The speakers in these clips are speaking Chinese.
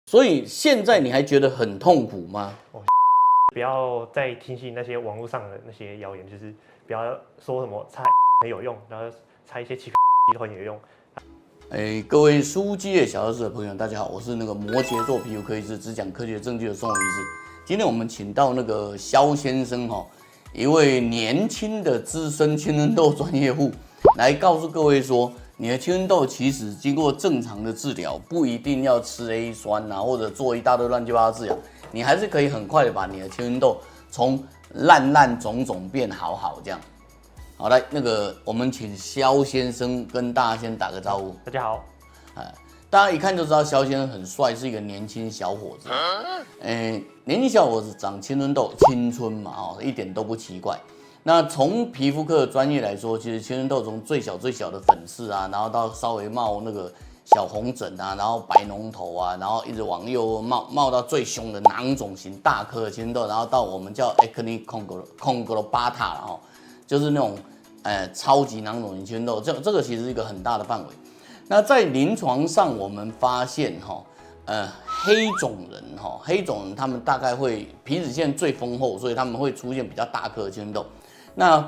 所以现在你还觉得很痛苦吗？不要再听信那些网络上的那些谣言，就是不要说什么擦很有用，然后擦一些奇都很有用。各位书记的小教室的朋友，大家好，我是那个摩羯座皮肤科医师，只讲科学证据的宋医师。今天我们请到那个肖先生一位年轻的资深青春痘专业户，来告诉各位说，你的青春痘其实经过正常的治疗，不一定要吃 A 酸或者做一大堆乱七八糟治疗，你还是可以很快的把你的青春痘从烂肿肿变好这样。好，来我们请肖先生跟大家先打个招呼。大家好，大家一看就知道肖先生很帅，是一个年轻小伙子。年轻小伙子长青春痘，青春嘛，一点都不奇怪。那从皮肤科的专业来说，其实青春痘从最小的粉刺然后到稍微冒那个小红疹然后白脓头然后一直往右冒到最凶的囊肿型大颗的青春痘，然后到我们叫 acne conglobata 就是那种超级囊肿型青春痘，这个其实是一个很大的范围。那在临床上，我们发现黑种人他们大概会皮脂腺最丰厚，所以他们会出现比较大颗的青春痘。那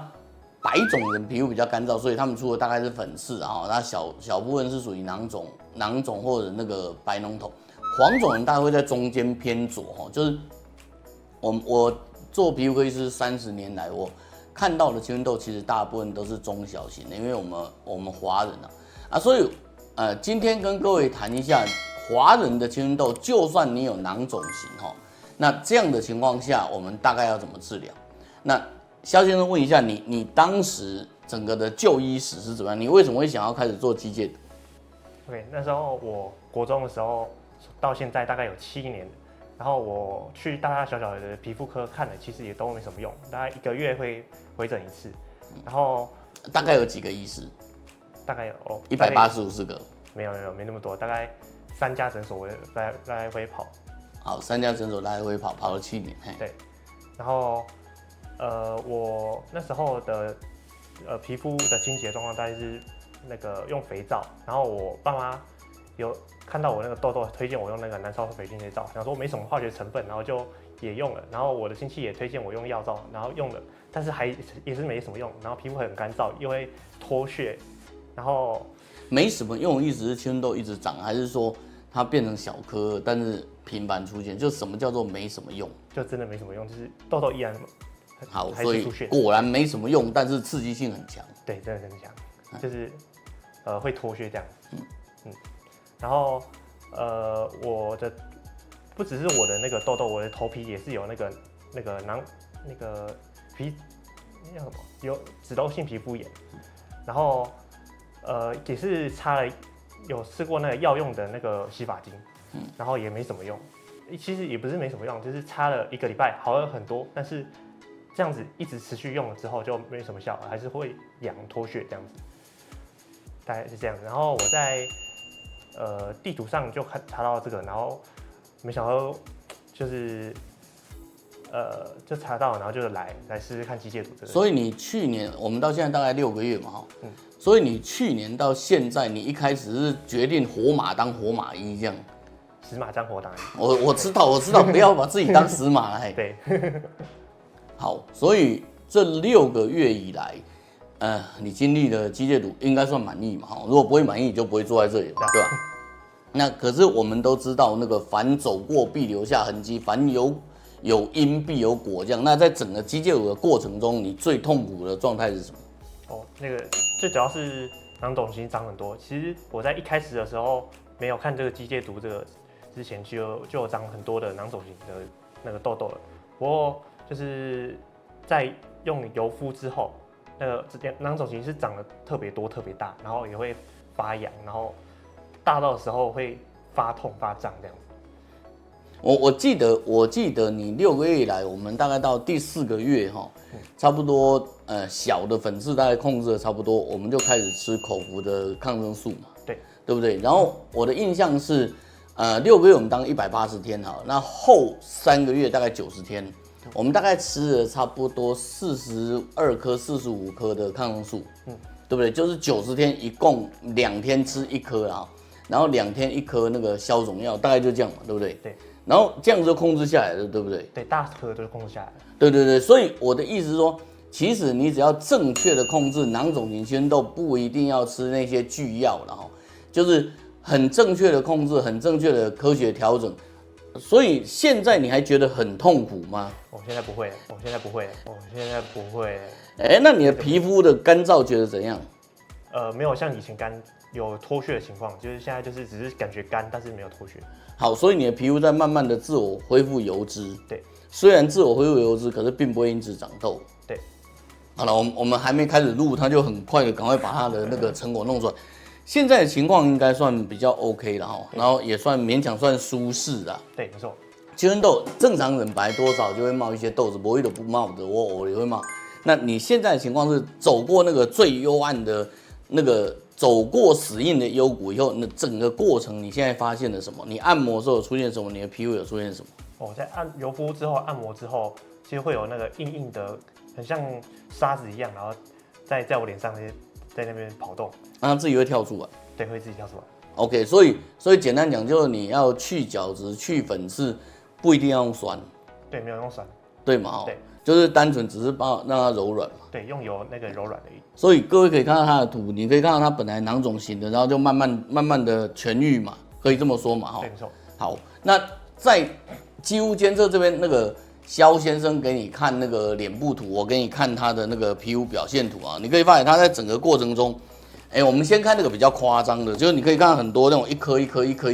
白种人皮肤比较干燥，所以他们出的大概是粉刺那小部分是属于囊肿或者那个白脓头。黄种人大概会在中间偏左就是我做皮肤科医师30年来，我看到的青春痘其实大部分都是中小型的，因为我们华人所以今天跟各位谈一下华人的青春痘，就算你有囊肿型那这样的情况下，我们大概要怎么治疗？那肖先生问一下你当时整个的就医史是怎么样？你为什么会想要开始做肌腱？OK， 那时候我国中的时候到现在大概有7年，然后我去大大小小的皮肤科看了，其实也都没什么用，大概1个月会回诊一次，然后大概有几个医师？大概有184个。没那么多，大概3家诊所我来回跑。好，3家诊所来回跑了7年。对，然后我那时候的皮肤的清洁状况大概是那个用肥皂，然后我爸妈有看到我那个痘痘，推荐我用那个蓝超水清洁皂，想说没什么化学成分，然后就也用了。然后我的亲戚也推荐我用药皂，然后用了，但是也是没什么用，然后皮肤很干燥，又会脱屑，然后没什么用，意思是青春痘一直长，还是说它变成小颗，但是频繁出现？就什么叫做没什么用？就真的没什么用，就是痘痘依然好，所以果然没什么用，但是刺激性很强。对，真的很强，就是会脱屑这样。然后我的不只是我的那个痘痘，我的头皮也是有那个皮那叫什么，有脂漏性皮肤炎，然后也是有试过那个药用的那个洗发精，然后也没什么用。其实也不是没什么用，就是擦了1个礼拜好了很多，但是这样子一直持续用了之后就没什么效，还是会痒脱屑这样子，大概是这样。然后我在地图上就查到这个，然后没想到就是就查到，然后就来试试看机械组这个。所以你去年我们到现在大概6个月嘛所以你去年到现在，你一开始是决定活马当活马医这样。死马当活马医。我知道，不要把自己当死马来。对。好，所以这6个月以来，你经历的机械组应该算满意嘛如果不会满意，你就不会坐在这里嘛，对吧？那可是我们都知道，那个凡走过必留下痕迹，凡有因必有果这样。那在整个机械组的过程中，你最痛苦的状态是什么？那个最主要是囊肿型长很多。其实我在一开始的时候没有看这个机械毒这个之前就有长很多的囊肿型的那个痘痘了。不过就是在用油敷之后，那个囊肿型是长得特别多、特别大，然后也会发痒，然后大到的时候会发痛、发胀这样子。我记得你6个月以来，我们大概到第4个月差不多小的粉刺大概控制的差不多，我们就开始吃口服的抗生素嘛，对不对？然后我的印象是6个月我们当180天好了，那后3个月大概90天，我们大概吃了差不多42颗、45颗的抗生素，对不对？就是90天，一共2天吃1颗然后2天1颗那个消肿药，大概就这样嘛，对不对？对。然后这样就控制下来了，对不对？对，大颗都控制下来了。对对对，所以我的意思是说，其实你只要正确的控制囊肿型青春痘，不一定要吃那些巨药了哈，就是很正确的控制，很正确的科学调整。所以现在你还觉得很痛苦吗？我现在不会，我现在不会，我现在不会。哎，那你的皮肤的干燥觉得怎样？没有像以前干有脱屑的情况，就是现在就是只是感觉干，但是没有脱屑。好，所以你的皮肤在慢慢的自我恢复油脂。对，虽然自我恢复油脂，可是并不会因此长痘。对，好了，我们还没开始录，他就很快的赶快把他的那个成果弄出来。现在的情况应该算比较 OK 了哈，然后也算勉强算舒适啦。对，没错。青春痘正常人本来多少就会冒一些痘子，我一都不冒的，我偶尔也会冒。那你现在的情况是走过那个最幽暗的那个走过死硬的幽谷以后，那整个过程你现在发现了什么？你按摩的时候有出现什么？你的皮肤有出现什么？哦，在油敷之后按摩之后，其实会有那个硬硬的，很像沙子一样，然后在我脸上在那边跑动，它自己会跳出来。对，会自己跳出来。OK， 所以简单讲，就是你要去角质、去粉刺，不一定要用酸。对，没有用酸。对嘛？对，就是单纯只是让它柔软嘛。对，用油那个柔软的。所以各位可以看到它的图，你可以看到它本来囊肿型的，然后就慢慢的痊愈嘛，可以这么说嘛？哈。对，没错。好，那在肌肤监测这边，那个肖先生给你看那个脸部图，我给你看他的那个皮肤表现图啊，你可以发现他在整个过程中。我们先看那个比较夸张的，就是你可以看到很多那种一颗一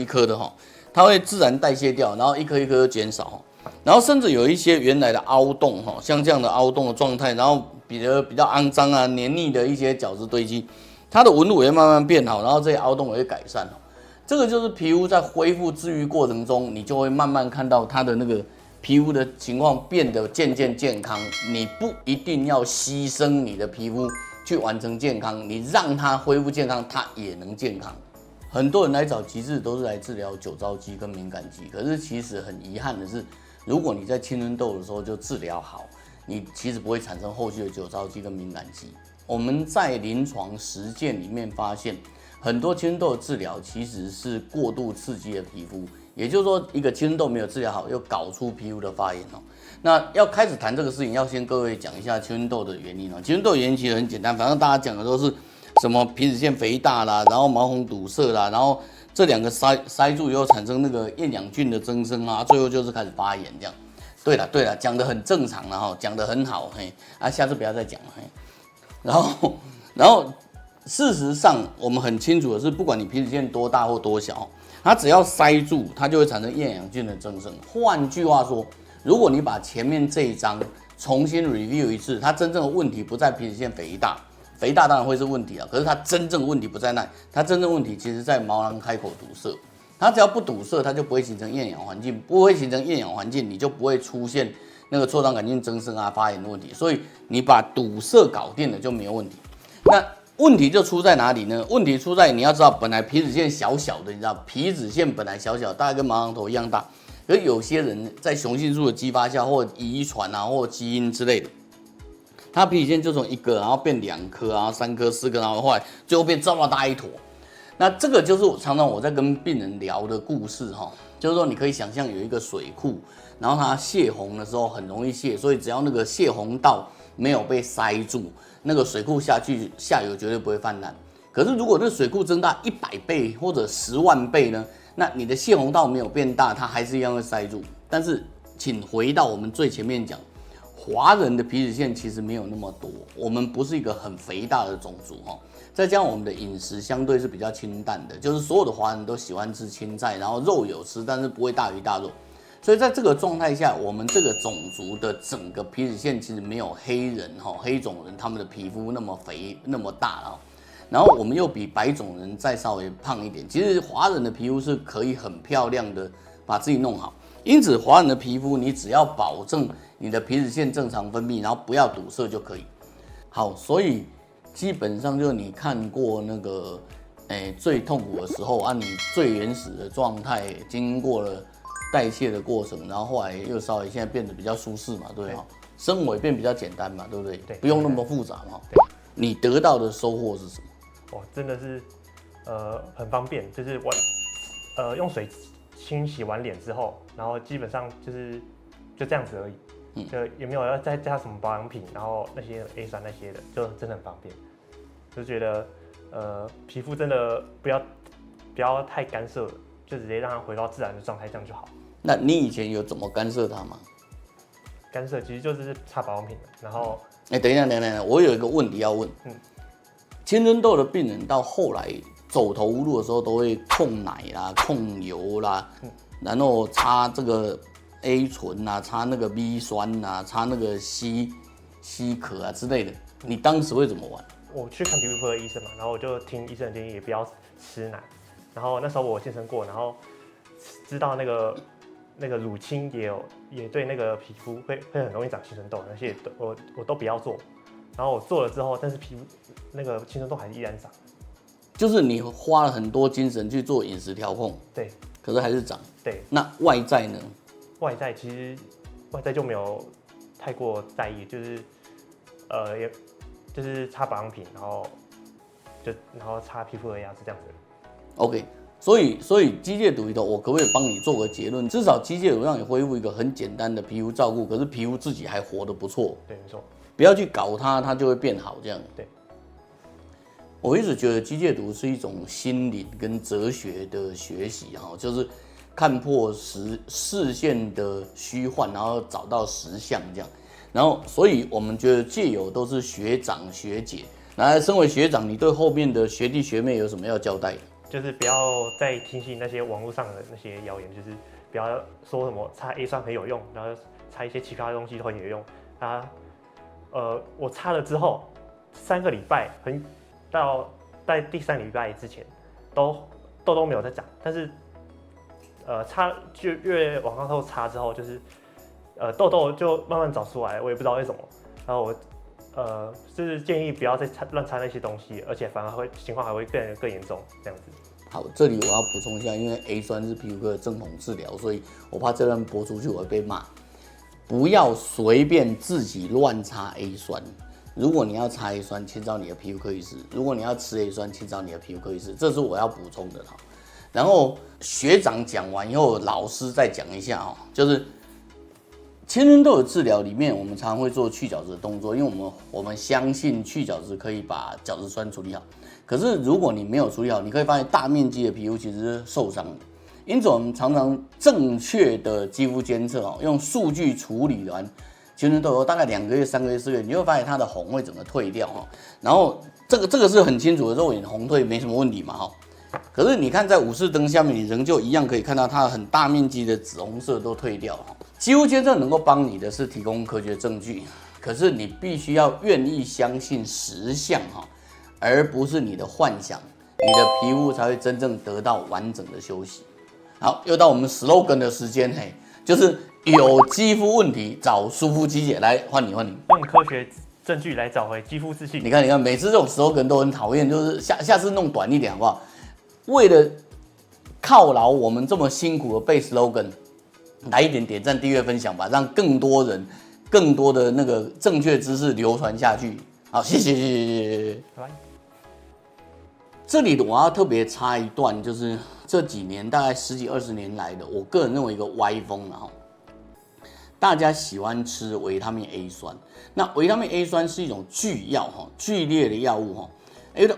颗的哈，它会自然代谢掉，然后一颗一颗就减少，然后甚至有一些原来的凹洞哈，像这样的凹洞的状态，然后比较肮脏啊、黏腻的一些角质堆积，它的纹路也会慢慢变好，然后这些凹洞也会改善。这个就是皮肤在恢复治愈过程中，你就会慢慢看到它的那个皮肤的情况变得渐渐健康。你不一定要牺牲你的皮肤去完成健康，你让它恢复健康，它也能健康。很多人来找极致都是来治疗酒糟肌跟敏感肌，可是其实很遗憾的是，如果你在青春痘的时候就治疗好，你其实不会产生后续的酒糟肌跟敏感肌。我们在临床实践里面发现，很多青春痘的治疗其实是过度刺激的皮肤，也就是说，一个青春痘没有治疗好，又搞出皮肤的发炎哦。那要开始谈这个事情，要先各位讲一下青春痘的原因哦。青春痘的原因其实很简单，反正大家讲的都是什么皮脂腺肥大啦，然后毛孔堵塞啦，然后这两个塞住以后产生那个厌氧菌的增生啊，最后就是开始发炎这样。对了，讲得很正常了哈，讲得很好嘿啊，下次不要再讲了嘿。然后事实上我们很清楚的是，不管你皮脂腺多大或多小，它只要塞住，它就会产生厌氧菌的增生。换句话说，如果你把前面这一章重新 review 一次，它真正的问题不在皮脂腺肥大，肥大当然会是问题啊，可是它真正的问题不在那，它真正的问题其实在毛囊开口堵塞。它只要不堵塞，它就不会形成厌氧环境，不会形成厌氧环境，你就不会出现那个痤疮杆菌增生啊、发炎的问题。所以你把堵塞搞定了就没有问题。那问题就出在哪里呢？问题出在你要知道，本来皮脂腺小小的，你知道皮脂腺本来小小，大概跟毛囊头一样大。可是有些人在雄性素的激发下，或遗传啊，或基因之类的，他皮脂腺就从1个，然后变2颗，然后3颗、4颗，然后后来最后变这么大一坨。那这个就是常常我在跟病人聊的故事哈，就是说你可以想象有一个水库，然后它泄洪的时候很容易泄，所以只要那个泄洪道没有被塞住，那个水库下去下游绝对不会泛滥。可是如果那水库增大100倍或者10万倍呢，那你的泄洪道没有变大，它还是一样会塞住。但是请回到我们最前面讲，华人的皮脂腺其实没有那么多，我们不是一个很肥大的种族哈。再加上我们的饮食相对是比较清淡的，就是所有的华人都喜欢吃青菜，然后肉有吃，但是不会大鱼大肉。所以在这个状态下，我们这个种族的整个皮脂腺其实没有黑人黑种人他们的皮肤那么肥那么大啊。然后我们又比白种人再稍微胖一点，其实华人的皮肤是可以很漂亮的把自己弄好。因此，华人的皮肤你只要保证你的皮脂腺正常分泌，然后不要堵塞就可以。好，所以基本上就是你看过那个，最痛苦的时候啊，你最原始的状态，经过了代谢的过程，然后后来又稍微现在变得比较舒适嘛，对吧？生活也变比较简单嘛，对不对？对，不用那么复杂嘛。对，你得到的收获是什么？哦，真的是很方便，就是用水清洗完脸之后，然后基本上就这样子而已，就也没有要再加什么保养品，然后那些 A 酸那些的，就真的很方便。就觉得皮肤真的不要太干涉，就直接让它回到自然的状态，这样就好。那你以前有怎么干涉它吗？干涉其实就是擦保养品的，然后等一下，我有一个问题要问。青春痘的病人到后来走投无路的时候，都会控奶啦、控油啦，然后擦这个 A 醇啊、擦那个 B 酸啊、擦那个硒可啊之类的。你当时会怎么玩？我去看皮肤科的医生嘛，然后我就听医生的建议，也不要吃奶。然后那时候我健身过，然后知道那个乳清也对那个皮肤会很容易长青春痘，那些我都不要做。然后我做了之后，但是皮肤那个青春痘还是依然长。就是你花了很多精神去做饮食调控，对，可是还是长。对，那外在呢？外在其实就没有太过在意，就是也就是擦保养品，然后擦皮肤的牙是这样子的。OK， 所以机械毒里头，我可不可以帮你做个结论？至少机械毒让你恢复一个很简单的皮肤照顾，可是皮肤自己还活得不错。对，没错。不要去搞它，它就会变好这样。对。我一直觉得机械毒是一种心灵跟哲学的学习哈，就是看破视线的虚幻，然后找到实相这样。然后，所以我们觉得戒友都是学长学姐。那身为学长，你对后面的学弟学妹有什么要交代的？就是不要再听信那些网络上的那些谣言，就是不要说什么擦 A 酸很有用，然后擦一些其他的东西都很有用。我擦了之后3个礼拜，在第3礼拜之前，痘痘没有再长，但是就越往上头擦之后，就是痘痘就慢慢长出来，我也不知道为什么。然后我就是建议不要再乱擦那些东西，而且反而情况还会更严重这样子。好，这里我要补充一下，因为 A 酸是皮肤科的正统治疗，所以我怕这段播出去我会被骂。不要随便自己乱擦 A 酸。如果你要擦 A 酸，请找你的皮肤科医师；如果你要吃 A 酸，请找你的皮肤科医师。这是我要补充的哈。然后学长讲完以后，老师再讲一下哦，就是青春痘的治疗里面，我们常常会做去角质的动作，因为我们相信去角质可以把角质酸处理好。可是如果你没有处理好，你可以发现大面积的皮肤其实是受伤的。因此，我们常常正确的肌肤监测哦，用数据处理完青春痘后，大概2个月、3个月、4个月，你会发现它的红会整个退掉哦。然后这个是很清楚的，肉眼红退没什么问题嘛哈。可是你看在武士灯下面，你仍旧一样可以看到它很大面积的紫红色都退掉哈。肌肤监测能够帮你的是提供科学证据，可是你必须要愿意相信实相哈，而不是你的幻想，你的皮肤才会真正得到完整的休息。好，又到我们 slogan 的时间，嘿，就是有肌肤问题找舒肤机姐来，换你，用科学证据来找回肌肤自信。你看，每次这种 slogan 都很讨厌，就是下次弄短一点好不好？为了犒劳我们这么辛苦的背 slogan， 来一点点赞、订阅、分享吧，让更多人、更多的那个正确知识流传下去。好，谢谢。拜拜。这里我要特别插一段，就是这几年大概10几20年来的，我个人认为一个歪风啊，大家喜欢吃维他命 A 酸。那维他命 A 酸是一种剧药哈，剧烈的药物哈。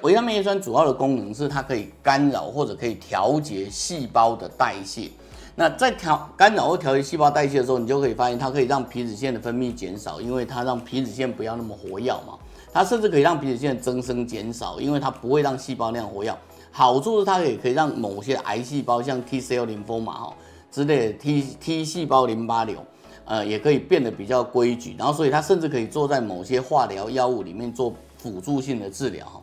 维他命 A 酸主要的功能是它可以干扰或者可以调节细胞的代谢。那在干扰或调节细胞代谢的时候，你就可以发现它可以让皮脂腺的分泌减少，因为它让皮脂腺不要那么活跃嘛。它甚至可以让皮脂腺的增生减少，因为它不会让细胞那样活跃。好处是它也可以让某些癌细胞，像 T cell lymphoma 之类的 T 细胞淋巴瘤，也可以变得比较规矩。然后，所以它甚至可以做在某些化疗药物里面做辅助性的治疗。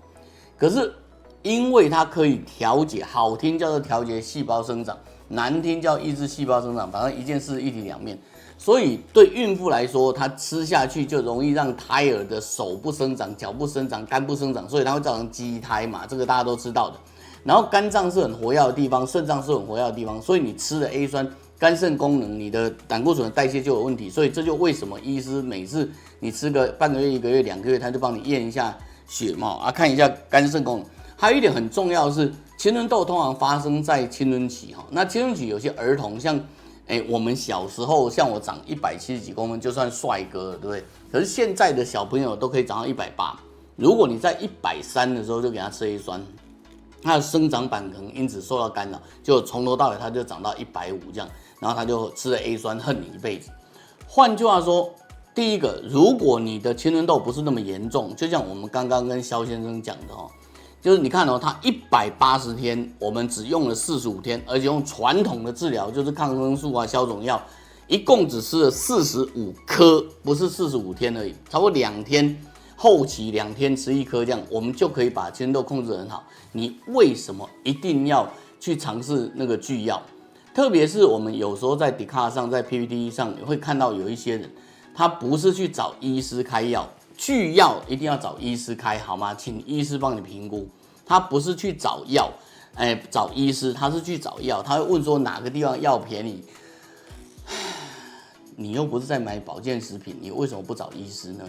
可是，因为它可以调节，好听叫做调节细胞生长，难听叫抑制细胞生长，反正一件事一体两面。所以对孕妇来说，她吃下去就容易让胎儿的手不生长、脚不生长、肝不生长，所以它会造成畸胎嘛，这个大家都知道的。然后肝脏是很活跃的地方，肾脏是很活跃的地方，所以你吃了 A 酸，肝肾功能、你的胆固醇的代谢就有问题。所以这就为什么医师每次你吃个半个月、1个月、2个月，他就帮你验一下血嘛，看一下肝肾功能。还有一点很重要的是，青春痘通常发生在青春期哈，那青春期有些儿童像，我们小时候像我长170几公分就算帅哥了，对不对？可是现在的小朋友都可以长到180，如果你在130的时候就给他吃 A 酸，他的生长板可能因此受到干扰，就从头到尾他就长到150这样，然后他就吃了 A 酸恨你一辈子。换句话说，第一个，如果你的青春痘不是那么严重，就像我们刚刚跟肖先生讲的就是你看他180天，我们只用了45天，而且用传统的治疗，就是抗生素啊、消肿药，一共只吃了45颗，不是45天而已，超过2天。后期2天吃1颗，这样我们就可以把青春痘控制得很好。你为什么一定要去尝试那个巨药？特别是我们有时候在 Dcard 上、在 PPT 上会看到有一些人，他不是去找医师开药，巨药一定要找医师开，好吗？请医师帮你评估。他不是去找药，找医师，他是去找药，他会问说哪个地方药便宜。你又不是在买保健食品，你为什么不找医师呢？